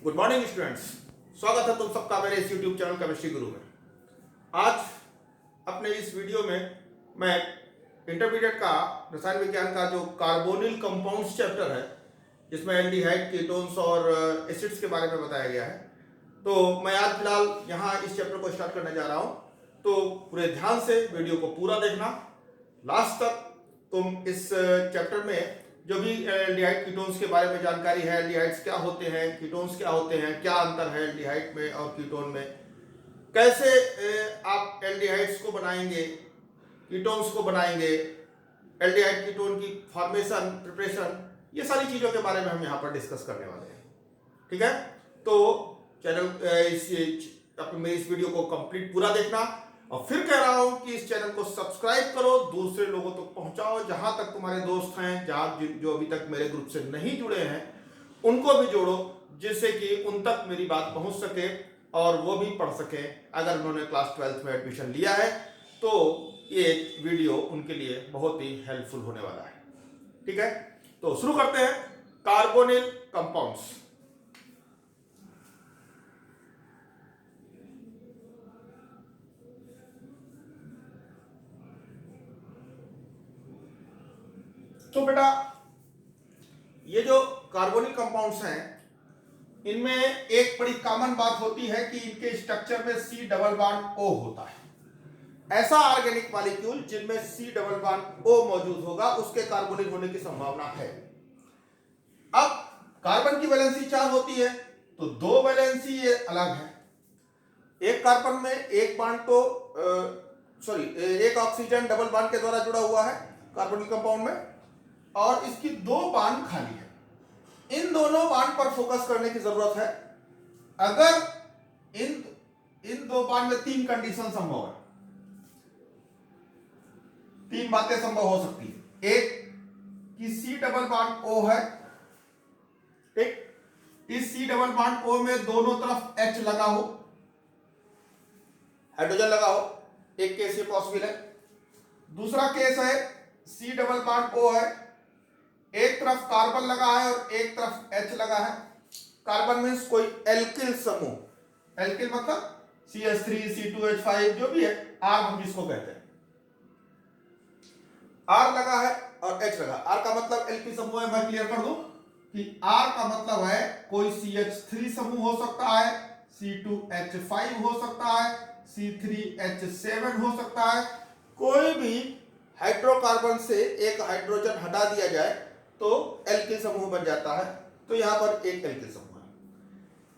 Good morning students, स्वागत है तुम सबका मेरे इस यूट्यूब चैनल केमिस्ट्री गुरु में। आज अपने इस वीडियो में मैं इंटरमीडिएट का रसायन विज्ञान का जो कार्बोनिल कंपाउंड्स चैप्टर है, जिसमें एल्डिहाइड, कीटोन्स और एसिड्स के बारे में बताया गया है, तो मैं आज फिलहाल यहाँ इस चैप्टर को स्टार्ट करने जा रहा हूँ। तो पूरे ध्यान से वीडियो को पूरा देखना, लास्ट तक तुम इस चैप्टर में जो भी एल्डिहाइड कीटोन्स के बारे में जानकारी है, एल्डिहाइड्स क्या होते हैं, कीटोन्स क्या होते हैं, क्या अंतर है एल्डिहाइड में और कीटोन में, कैसे आप एल्डिहाइड्स को बनाएंगे, कीटोन्स को बनाएंगे, एल्डिहाइड कीटोन की फॉर्मेशन, प्रिपरेशन, ये सारी चीज़ों के बारे में हम यहाँ पर डिस्कस करने वाले हैं। ठीक है, तो चैनल मेरी इस वीडियो को कंप्लीट पूरा देखना, और फिर कह रहा हूं कि इस चैनल को सब्सक्राइब करो, दूसरे लोगों तक पहुंचाओ, जहां तक तुम्हारे दोस्त हैं, जहां जो अभी तक मेरे ग्रुप से नहीं जुड़े हैं उनको भी जोड़ो, जिससे कि उन तक मेरी बात पहुंच सके और वो भी पढ़ सके। अगर उन्होंने क्लास 12th में एडमिशन लिया है तो ये वीडियो उनके लिए बहुत ही हेल्पफुल होने वाला है। ठीक है, तो शुरू करते हैं। Carbonyl compounds. तो बेटा, ये जो कार्बोनिल कंपाउंड्स हैं, इनमें एक बड़ी कॉमन बात होती है कि इनके स्ट्रक्चर में C डबल बॉन्ड O होता है। ऐसा ऑर्गेनिक मॉलिक्यूल जिनमें C डबल बॉन्ड O मौजूद होगा, उसके कार्बोनिल होने की संभावना है। अब कार्बन की वैलेंसी 4 होती है, तो 2 वैलेंसी ये अलग है। एक कार्बन में एक बॉन्ड तो एक ऑक्सीजन डबल बॉन्ड के द्वारा जुड़ा हुआ है कार्बोनिल कंपाउंड में, और इसकी 2 बॉन्ड खाली है। इन दोनों बॉन्ड पर फोकस करने की जरूरत है। अगर इन 2 बॉन्ड में 3 कंडीशन संभव है, 3 बातें संभव हो सकती है। एक कि C डबल बॉन्ड O है, ठीक, इस C डबल बॉन्ड O में दोनों तरफ H लगा हो, हाइड्रोजन लगा हो, एक केस ये पॉसिबल है। दूसरा केस है C डबल बॉन्ड O है, एक तरफ कार्बन लगा है और एक तरफ H लगा है। कार्बन मीन्स कोई एल्किल समूह, एल्किल मतलब CH3, C2H5 जो भी है, R हम जिसको कहते हैं, R लगा है और H लगा। R का मतलब एल्किल समूह है। मैं क्लियर कर दूं कि R का मतलब है कोई CH3 समूह हो सकता है, C2H5 हो सकता है, C3H7 हो सकता है। कोई भी हाइड्रोकार्बन से एक हाइड्रोजन हटा दिया जाए तो एल्किल समूह बन जाता है। तो यहां पर एक एल्किल समूह है।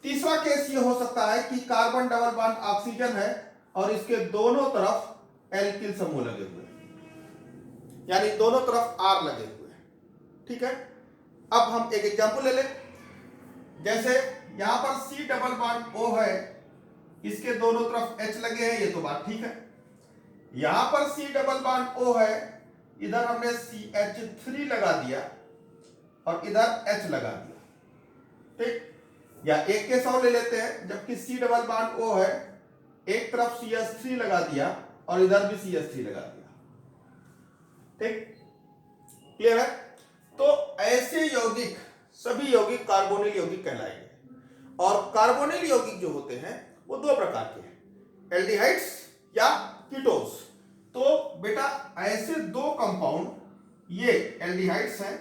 तीसरा केस ये हो सकता है कि कार्बन डबल बॉन्ड ऑक्सीजन है और इसके दोनों तरफ एल्किल समूह लगे हुए हैं, यानी दोनों तरफ R लगे हुए हैं। ठीक है, अब हम एक एग्जांपल ले लें। जैसे यहां पर C डबल बॉन्ड O है, इसके दोनों तरफ H लगे हैं, ये तो बात ठीक है। यहां पर C डबल बॉन्ड O है, इधर हमने CH3 लगा दिया और इधर H लगा दिया। ठीक, या एक केस और ले लेते हैं, जबकि C डबल बॉन्ड O है, एक तरफ CH3 लगा दिया और इधर भी CH3 लगा दिया। ठीक, क्लियर है? तो ऐसे यौगिक, सभी यौगिक कार्बोनिल यौगिक कहलाएंगे। और कार्बोनिल यौगिक जो होते हैं वो 2 प्रकार के हैं, एल्डिहाइड्स या कीटोन्स। तो बेटा, ऐसे 2 कंपाउंड, ये एल्डिहाइड्स हैं,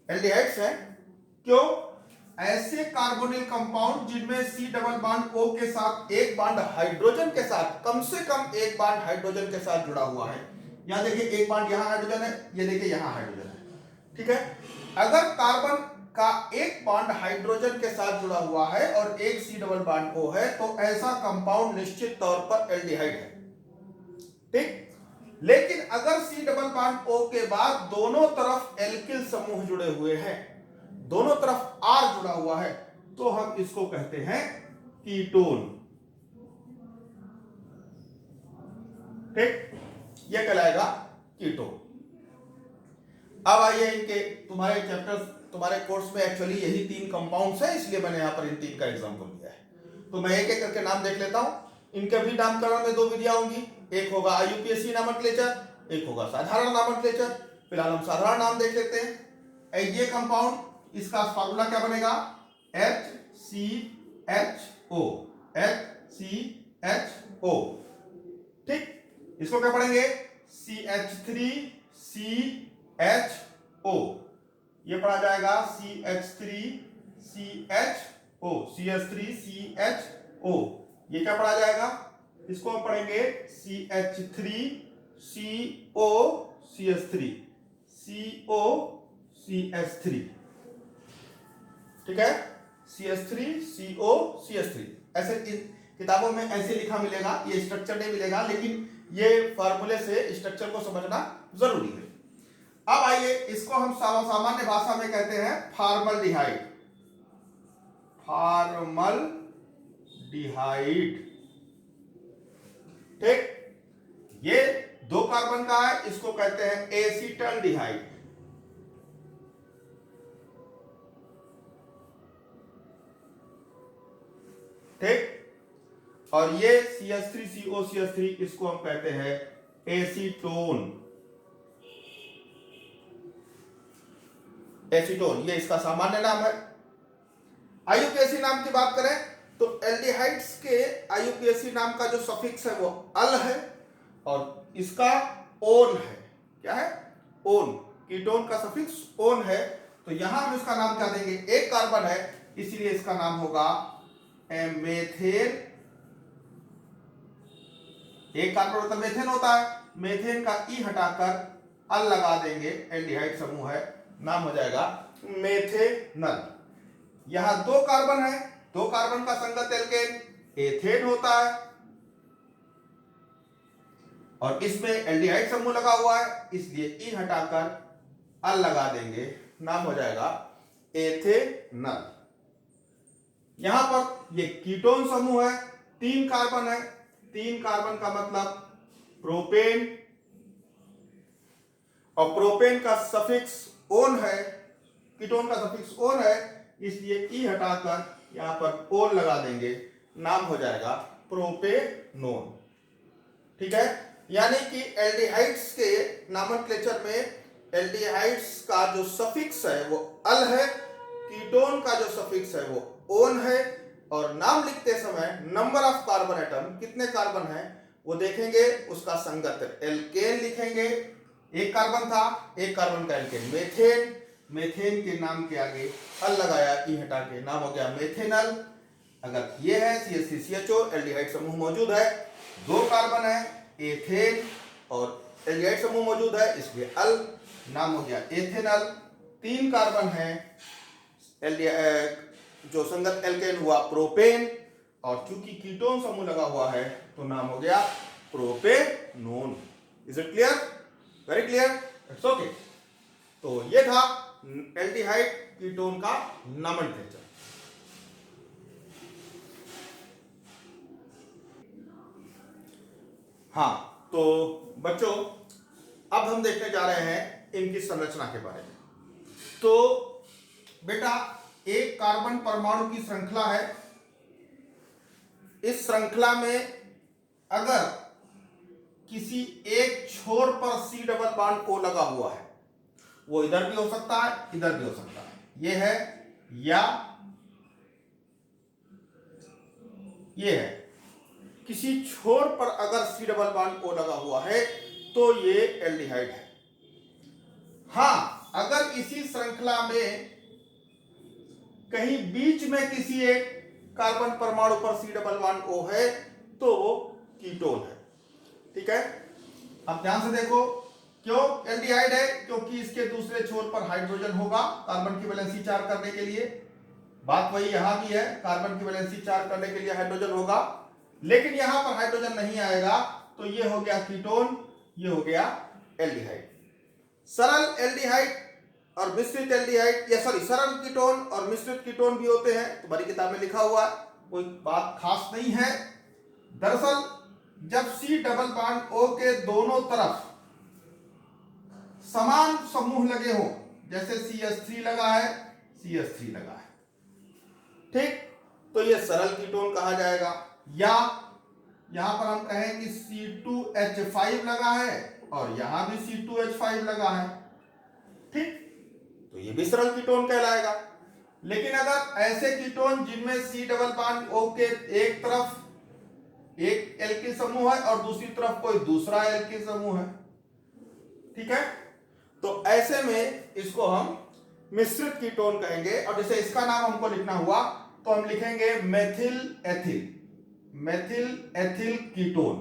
एल्डिहाइड्स हैं। क्यों? ऐसे कार्बोनिल कंपाउंड जिनमें C डबल बॉन्ड O के साथ एक बॉन्ड हाइड्रोजन के साथ, कम से कम एक बॉन्ड हाइड्रोजन के साथ जुड़ा हुआ है। यहां देखिए एक बॉन्ड यहां हाइड्रोजन है, ये देखिए यहां हाइड्रोजन है। ठीक है, अगर कार्बन का एक बॉन्ड हाइड्रोजन के साथ जुड़ा हुआ है और एक C डबल बॉन्ड O है, तो ऐसा कंपाउंड निश्चित तौर पर एल्डिहाइड है। ठीक, लेकिन अगर C डबल बॉन्ड O के बाद दोनों तरफ एल्किल समूह जुड़े हुए हैं, दोनों तरफ R जुड़ा हुआ है, तो हम इसको कहते हैं कीटोन। ठीक, यह कहलाएगा कीटोन। अब आइए इनके, तुम्हारे चैप्टर्स, तुम्हारे कोर्स में एक्चुअली यही 3 कंपाउंड्स हैं, इसलिए मैंने यहां पर इन 3 का एग्जांपल दिया है। तो मैं एक एक करके नाम देख लेता हूं। इनके भी नामकरण में 2 विधियां होंगी, एक होगा IUPAC नामकलेचर, एक होगा साधारण नामकलेचर। फिलहाल हम साधारण नाम देख लेते हैं। ये कंपाउंड, इसका फार्मूला क्या बनेगा, HCHO, HCHO। ठीक, इसको क्या पढ़ेंगे, CH3CHO, ये पढ़ा जाएगा CH3CHO, CH3CHO। ये क्या पढ़ा जाएगा, इसको हम पढ़ेंगे CH3CO CH3 CO CH3। ठीक है, CH3CO CH3, ऐसे किताबों में ऐसे लिखा मिलेगा, ये स्ट्रक्चर नहीं मिलेगा, लेकिन ये फार्मूले से स्ट्रक्चर को समझना जरूरी है। अब आइए, इसको हम सामान्य भाषा में कहते हैं फॉर्मल्डिहाइड, फॉर्मल्डिहाइड। ठीक, ये 2 कार्बन का है, इसको कहते हैं एसीटल्डिहाइड। ठीक, और ये CH3CO CH3, इसको हम कहते हैं एसीटोन। एसीटोन ये इसका सामान्य नाम है। आईयूपीएसी नाम की बात करें तो एल्डिहाइड्स के आईयूपीएसी नाम का जो सफिक्स है वो अल है, और इसका ओन है। क्या है, ओन। कीटोन का सफिक्स ओन है, तो यहां हम इसका नाम क्या देंगे, एक कार्बन है इसलिए इसका नाम होगा मेथेन। एक कार्बन मतलब मेथेन होता है, मेथेन का ई हटाकर अल लगा देंगे, एल्डिहाइड समूह है, नाम हो जाएगा मेथेनल। यहां 2 कार्बन है, 2 कार्बन का संगत एल्केन एथेन होता है, और इसमें एल्डिहाइड समूह लगा हुआ है, इसलिए ई हटाकर अल लगा देंगे, नाम हो जाएगा एथेनल। यहां पर ये कीटोन समूह है, 3 कार्बन है, 3 कार्बन का मतलब प्रोपेन, और प्रोपेन का सफिक्स ओन है, कीटोन का सफिक्स ओन है, इसलिए ई हटाकर यहां पर ओन लगा देंगे, नाम हो जाएगा प्रोपेनोन। ठीक है, यानी कि एल्डिहाइड्स के नामनक्लेचर में एल्डिहाइड्स का जो सफिक्स है वो अल है, कीटोन का जो सफिक्स है वो ओन है, और नाम लिखते समय नंबर ऑफ कार्बन एटम, कितने कार्बन है वो देखेंगे, उसका संगत एल्केन लिखेंगे। एक कार्बन था, एक कार्बन का एल्केन मेथेन, मेथेन के नाम के आगे अल लगाया, ई हटा के, नाम हो गया मेथेनल। अगर ये है CH3CHO, एल्डिहाइड समूह मौजूद है, 2 कार्बन है, एथेन, और एल्डिहाइड समूह मौजूद है, इसलिए अल, नाम हो गया एथेनल। 3 कार्बन है, जो संगत एल्केन हुआ प्रोपेन, और चूंकि कीटोन समूह लगा हुआ है तो नाम हो गया propanone. Is it clear, very clear, it's okay. तो ये था एल्डिहाइड कीटोन का नॉमेनक्लेचर। हाँ, तो बच्चों अब हम देखने जा रहे हैं इनकी संरचना के बारे में। तो बेटा, एक कार्बन परमाणु की श्रृंखला है, इस श्रृंखला में अगर किसी एक छोर पर C डबल बॉन्ड O लगा हुआ है, वो इधर भी हो सकता है, इधर भी हो सकता है, ये है या ये है, किसी छोर पर अगर C डबल बॉन्ड O लगा हुआ है तो ये एल्डिहाइड है। हाँ, अगर इसी श्रृंखला में कहीं बीच में किसी एक कार्बन परमाणु पर C डबल बॉन्ड O है तो कीटोन है। ठीक है, अब ध्यान से देखो, क्यों एल्डिहाइड है, क्योंकि इसके दूसरे छोर पर हाइड्रोजन होगा कार्बन की वैलेंसी 4 करने के लिए। बात वही यहां भी है, कार्बन की वैलेंसी 4 करने के लिए हाइड्रोजन होगा, लेकिन यहां पर हाइड्रोजन नहीं आएगा, तो ये हो गया कीटोन, ये हो गया एल्डिहाइड। सरल एल्डिहाइड और मिश्रित एल्डिहाइड, या सॉरी, सरल कीटोन और मिश्रित कीटोन भी होते हैं, तुम्हारी किताब में लिखा हुआ है, कोई बात खास नहीं है। दरअसल जब C डबल बॉन्ड O के दोनों तरफ समान समूह लगे हों, जैसे CH3 लगा है, CH3 लगा है, ठीक, तो ये सरल कीटोन कहा जाएगा। या यहां पर हम कहें कि C2H5 लगा है और यहां भी C2H5 लगा है, ठीक, तो ये ये भी सरल कीटोन कहलाएगा। लेकिन अगर ऐसे कीटोन जिनमें C डबल बॉन्ड O के एक तरफ एक एल्किल समूह है और दूसरी तरफ कोई दूसरा एल्किल समूह है, ठीक है, तो ऐसे में इसको हम मिश्रित कीटोन कहेंगे। और जैसे इसका नाम हमको लिखना हुआ तो हम लिखेंगे मेथिल एथिल कीटोन,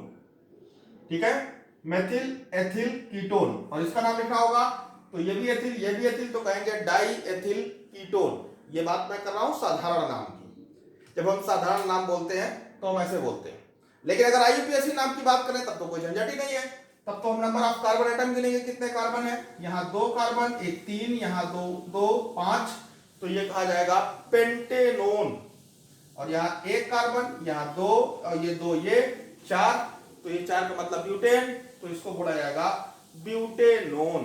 ठीक है, मेथिल एथिल कीटोन। और इसका नाम लिखना होगा तो ये भी एथिल तो कहेंगे डाई एथिल कीटोन। ये बात मैं कर रहा हूं साधारण नाम की। जब हम साधारण नाम बोलते हैं तो हम ऐसे बोलते हैं, लेकिन अगर आईयूपीएसी नाम की बात करें तब तो कोई झंझट ही नहीं है। तब तो हम नंबर ऑफ कार्बन एटम गिनेंगे, कितने कार्बन है, यहाँ 2 कार्बन, एक 3, यहाँ 2 5, तो ये कहा जाएगा पेंटेनोन। और यहाँ 1 कार्बन, यहाँ 2 और ये 2 ये 4, तो ये 4 का मतलब ब्यूटेन, तो इसको बोला जाएगा ब्यूटेनोन,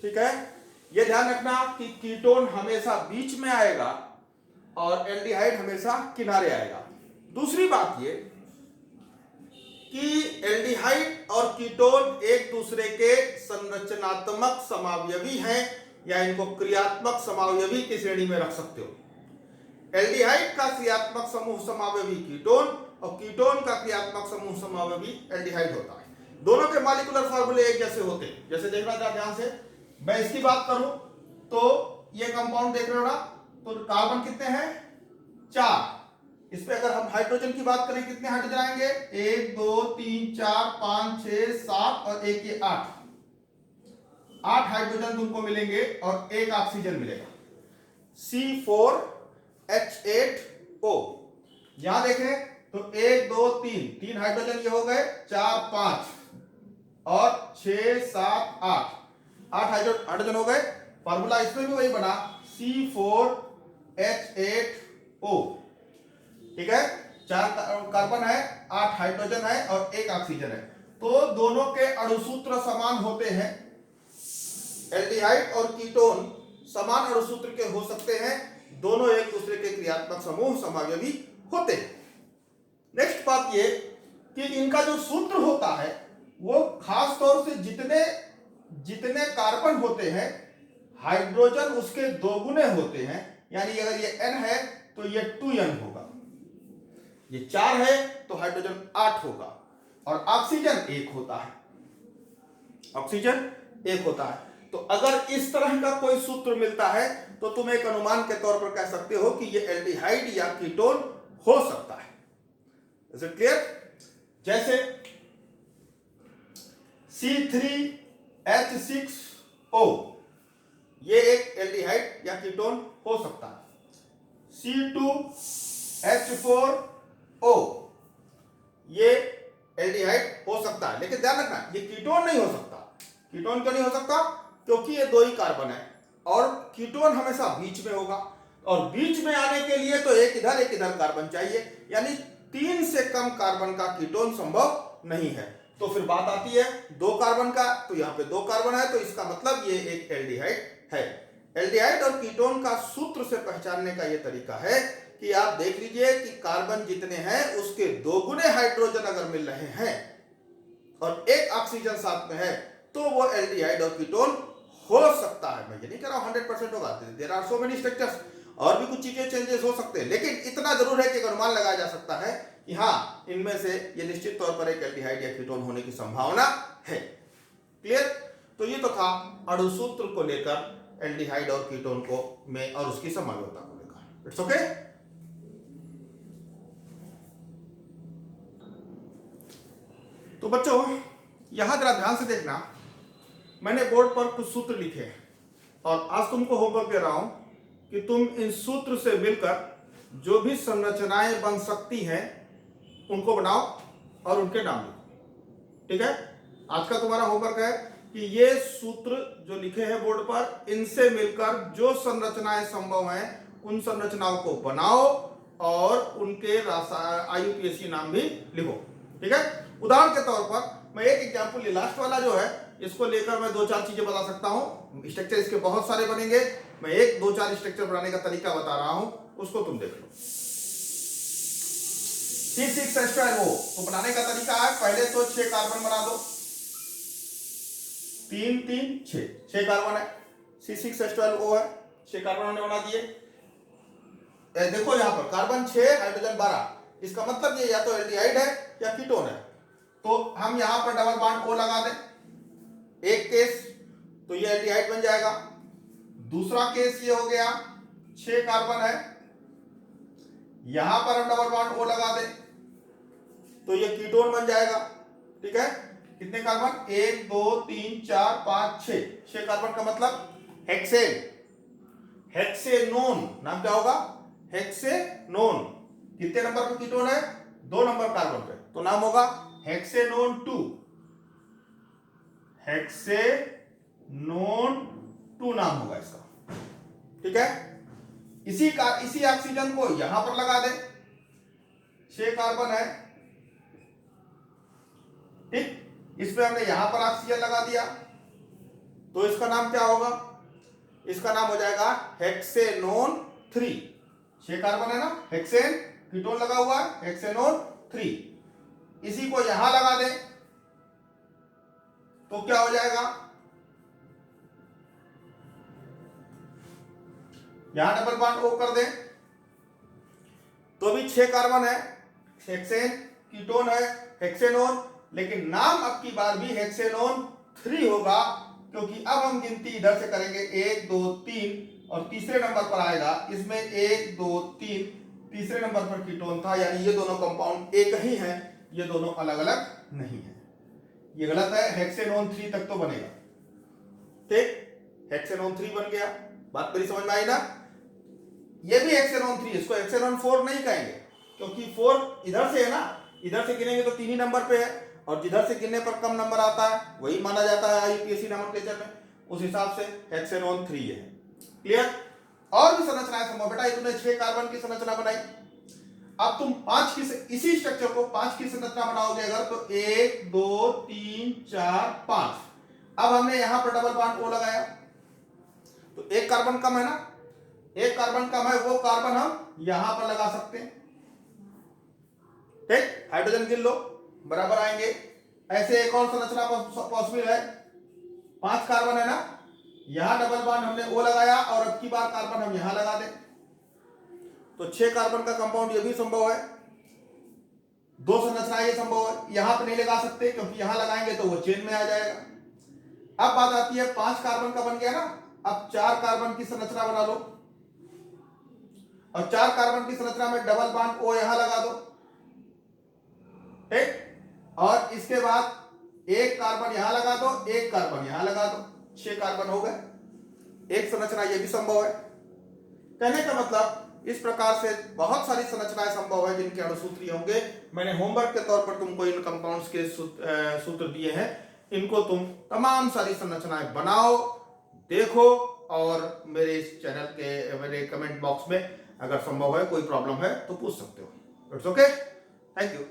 ठीक है। ये ध्यान रखना कि कीटोन हमेशा बीच में आएगा और एल्डिहाइड हमेशा किनारे आएगा। दूसरी बात ये कि एल्डिहाइड और कीटोन एक दूसरे के संरचनात्मक समावयवी हैं, या इनको क्रियात्मक समावयवी की श्रेणी में रख सकते हो। एल्डिहाइड का क्रियात्मक समूह समावयवी कीटोन और कीटोन का क्रियात्मक समूह समावयवी एल्डिहाइड होता है। दोनों के मॉलिक्यूलर फार्मूले एक जैसे होते हैं। जैसे देखना था ध्यान से, मैं इसकी बात करूं तो ये कंपाउंड देख रहे हो ना, तो कार्बन कितने हैं, 4। इस पे अगर हम हाइड्रोजन की बात करें कितने हाइड्रोजन आएंगे, 1 2 3 4 5 6 7 और एक ये 8 हाइड्रोजन तुमको मिलेंगे और एक ऑक्सीजन मिलेगा, C4H8O। यहां देखें तो 1 2 3 हाइड्रोजन ये हो गए, 4 5 और 6 7 8 हाइड्रोजन हो गए। फार्मूला इसमें भी वही बना, C4H8O, ठीक है। 4 कार्बन है, 8 हाइड्रोजन है और एक ऑक्सीजन है। तो दोनों के अणुसूत्र समान होते हैं। एल्डिहाइड और कीटोन समान अणुसूत्र के हो सकते हैं, दोनों एक दूसरे के क्रियात्मक समूह समावयवी होते हैं। नेक्स्ट बात ये कि इनका जो सूत्र होता है वो खास तौर से जितने कार्बन होते हैं हाइड्रोजन उसके दोगुने होते हैं। यानी अगर ये N है तो ये 2N होगा, ये 4 है तो हाइड्रोजन 8 होगा, और ऑक्सीजन 1 होता है, ऑक्सीजन 1 होता है। तो अगर इस तरह का कोई सूत्र मिलता है तो तुम एक अनुमान के तौर पर कह सकते हो कि ये एल्डिहाइड या कीटोन हो सकता है। Is it clear? जैसे C3H6O, ये एक एल्डिहाइड या कीटोन हो सकता है। C2H4O, ये एल्डिहाइड हो सकता है, लेकिन ध्यान रखना ये कीटोन नहीं हो सकता। कीटोन क्यों नहीं हो सकता? क्योंकि ये 2 ही कार्बन है और कीटोन हमेशा बीच में होगा, और बीच में आने के लिए तो एक इधर कार्बन चाहिए, यानी 3 से कम कार्बन का कीटोन संभव नहीं है। तो फिर बात आती है 2 कार्बन का, तो यहाँ पे 2 कार्बन है, तो इसका मतलब ये एक एल्डिहाइड है। एल्डिहाइड और कीटोन का सूत्र से पहचानने का ये तरीका है कि आप देख लीजिए कि कार्बन जितने हैं उसके 2 गुने हाइड्रोजन अगर मिल रहे हैं और एक ऑक्सीजन साथ में है तो वो एल्डिहाइड और कीटोन हो सकता है। मैं ये नहीं कह रहा हूं 100% होगा, there are so many structures, और भी कुछ चीजें चेंजेस हो सकते हैं, लेकिन इतना जरूर है कि अनुमान लगाया जा सकता है कि हाँ, इनमें से ये निश्चित तौर पर एक एल्डिहाइड या कीटोन होने की संभावना है। क्लियर? तो ये तो था अणुसूत्र को लेकर एल्डिहाइड और कीटोन को में और उसकी समावयवता को लेकर। It's okay? तो बच्चों यहां जरा ध्यान से देखना, मैंने बोर्ड पर कुछ सूत्र लिखे हैं और आज तुमको होमवर्क दे रहा हूं कि तुम इन सूत्र से मिलकर जो भी संरचनाएं बन सकती हैं उनको बनाओ और उनके नाम लिखो। ठीक है? आज का तुम्हारा होमवर्क है कि ये सूत्र जो लिखे हैं बोर्ड पर, इनसे मिलकर जो संरचनाएं संभव हैं उन संरचनाओं को बनाओ और उनके आईयूपीएसी नाम भी लिखो। ठीक है? उदाहरण के तौर पर मैं एक एग्जाम्पल, लास्ट वाला जो है इसको लेकर मैं 2-4 चीजें बता सकता हूं। स्ट्रक्चर इसके बहुत सारे बनेंगे, मैं 1-2-4 स्ट्रक्चर बनाने का तरीका बता रहा हूं, उसको तुम देख लो। C6H12O तो बनाने का तरीका है, पहले तो 6 कार्बन बना दो, 3 3 6 कार्बन है। C6H12O है, 6 कार्बन हमने बना दिए। देखो यहाँ पर कार्बन 6 हाइड्रोजन 12, इसका मतलब ये या तो एल्डिहाइड है या कीटोन है। तो हम यहाँ पर डबल बॉन्ड O लगा दें, एक केस तो ये एल्डिहाइड बन जाएगा। दूसरा केस ये हो गया 6 कार्बन है, यहां पर हम डबल बॉन्ड O लगा दें तो ये कीटोन बन जाएगा। ठीक है, कितने कार्बन, 1 2 3 4 5 6 कार्बन का मतलब हेक्सेन, हेक्सेनोन नाम क्या होगा, हेक्सेनोन। कितने नंबर पर कीटोन है, 2 नंबर कार्बन पे, तो नाम होगा हेक्सेनोन 2, हेक्सेनोन 2 नाम होगा इसका। ठीक है, इसी ऑक्सीजन को यहां पर लगा दे, 6 कार्बन है, ठीक, इसमें हमने यहां पर ऑक्सीजन लगा दिया तो इसका नाम क्या होगा, इसका नाम हो जाएगा हेक्सेनोन 3। 6 कार्बन है ना, हेक्सेन कीटोन लगा हुआ है, हेक्सेनोन 3। इसी को यहां लगा दे तो क्या हो जाएगा, यहां डबल बॉन्ड O कर दे तो भी 6 कार्बन है, हेक्सेन कीटोन है, हेक्सेनोन, लेकिन नाम अब की बार भी हेक्सेनोन 3 होगा, क्योंकि अब हम गिनती इधर से करेंगे 1 2 3 और तीसरे नंबर पर आएगा, इसमें 1 2 3 तीसरे नंबर पर कीटोन था, यानी ये दोनों कंपाउंड एक ही हैं, ये दोनों अलग अलग नहीं है। ये गलत है, हेक्सेनोन 3 तक तो बनेगा। ठीक, हेक्सेनोन 3 बन गया, बात मेरी समझ में आई ना। ये भी हेक्सेनोन 3, इसको हेक्सेनोन 4 नहीं कहेंगे, क्योंकि 4 इधर से है ना, इधर से गिनेंगे तो 3 ही नंबर पे है, और जिधर से गिनने पर कम नंबर आता है वही माना जाता है आईयूपीएसी नोमेनक्लेचर में, उस हिसाब से हेक्सेनोन 3 है। क्लियर। और भी संरचनाएं संभव, बेटा ये तुमने 6 कार्बन की संरचना बनाई, अब तुम 5 की, इसी स्ट्रक्चर को 5 की संरचना बनाओगे अगर, तो 1 2 3 4 5। अब हमने यहां पर डबल बॉन्ड O लगाया तो 1 कार्बन कम है ना, 1 कार्बन कम है, वो कार्बन हम यहां पर लगा सकते हैं। ठीक, हाइड्रोजन गिन लो, बराबर आएंगे। ऐसे एक और संरचना पॉसिबल है, 5 कार्बन है ना, यहां डबल बॉन्ड हमने O लगाया और अब की बार कार्बन हम यहां लगा दें तो 6 कार्बन का कंपाउंड ये भी संभव है। 2 संरचनाएं ये संभव है, यहां पे नहीं लगा सकते क्योंकि यहां लगाएंगे तो वो चेन में आ जाएगा। अब बात आती है 5 कार्बन का बन गया ना, अब 4 कार्बन की संरचना बना लो और 4 कार्बन की संरचना में डबल बॉन्ड O यहां लगा दो। ठीक, और इसके बाद 1 कार्बन यहां लगा दो, 1 कार्बन यहां लगा दो, 6 कार्बन हो गए। एक संरचना ये भी संभव है। कहने का मतलब इस प्रकार से बहुत सारी संरचनाएं संभव है जिनके अणुसूत्र होंगे। मैंने होमवर्क के तौर पर तुमको इन कंपाउंड्स के सूत्र दिए हैं, इनको तुम तमाम सारी संरचनाएं बनाओ, देखो, और मेरे इस चैनल के मेरे कमेंट बॉक्स में अगर संभव है, कोई प्रॉब्लम है तो पूछ सकते हो। It's okay, thank you.